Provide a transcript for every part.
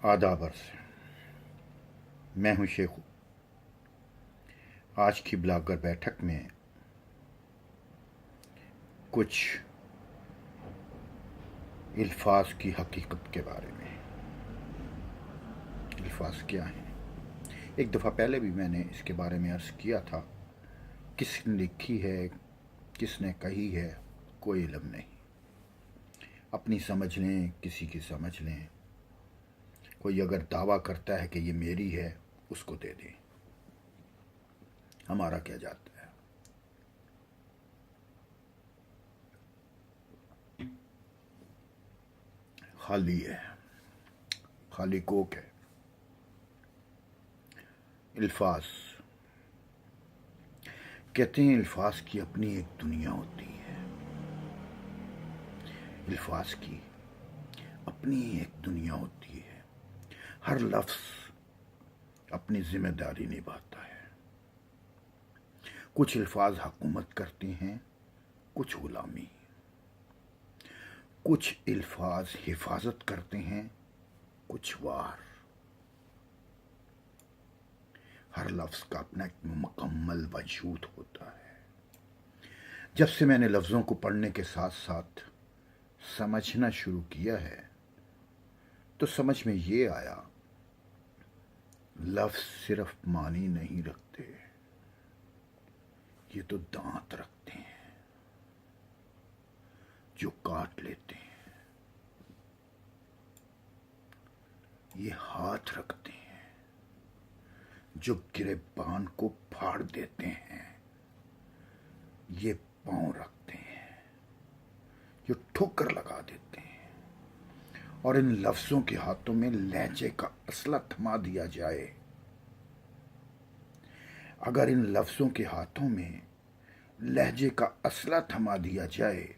आदाब अर्ज़। मैं हूं शेखू। आज की ब्लॉगर बैठक में कुछ अल्फाज की हकीकत के बारे में। अल्फाज क्या हैं? एक दफ़ा पहले भी मैंने इसके बारे में अर्ज़ किया था। किसने लिखी है, किसने कही है, कोई इल्म नहीं। अपनी समझ लें, किसी की समझ लें। कोई अगर दावा करता है कि ये मेरी है, उसको दे दें, हमारा क्या जाता है। खाली है, खाली कोक है। अल्फाज कहते हैं, अल्फाज की अपनी एक दुनिया होती है। अल्फाज की अपनी एक दुनिया होती है। हर लफ्ज़ अपनी जिम्मेदारी निभाता है। कुछ अल्फाज हुकूमत करते हैं, कुछ गुलामी। कुछ अल्फाज हिफाजत करते हैं, कुछ वार। हर लफ्ज़ का अपना एक मुकम्मल वजूद होता है। जब से मैंने लफ्ज़ों को पढ़ने के साथ साथ समझना शुरू किया है, तो समझ में ये आया, लफ्ज़ सिर्फ मानी नहीं रखते, ये तो दांत रखते हैं जो काट लेते हैं। ये हाथ रखते हैं जो गिरेबान को फाड़ देते हैं। ये पांव रखते हैं जो ठोकर लगा देते हैं। और इन लफ्ज़ों के हाथों में लहजे का असला थमा दिया जाए, अगर इन लफ्ज़ों के हाथों में लहजे का असला थमा दिया जाए,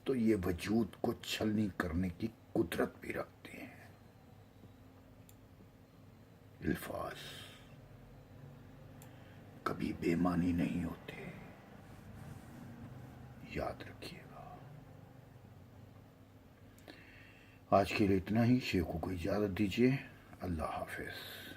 तो ये वजूद को छलनी करने की कुदरत भी रखते हैं। अल्फाज कभी बेमानी नहीं होते, याद रखिएगा। आज के लिए इतना ही। शेखू को इजाज़त दीजिए। अल्लाह हाफिज़।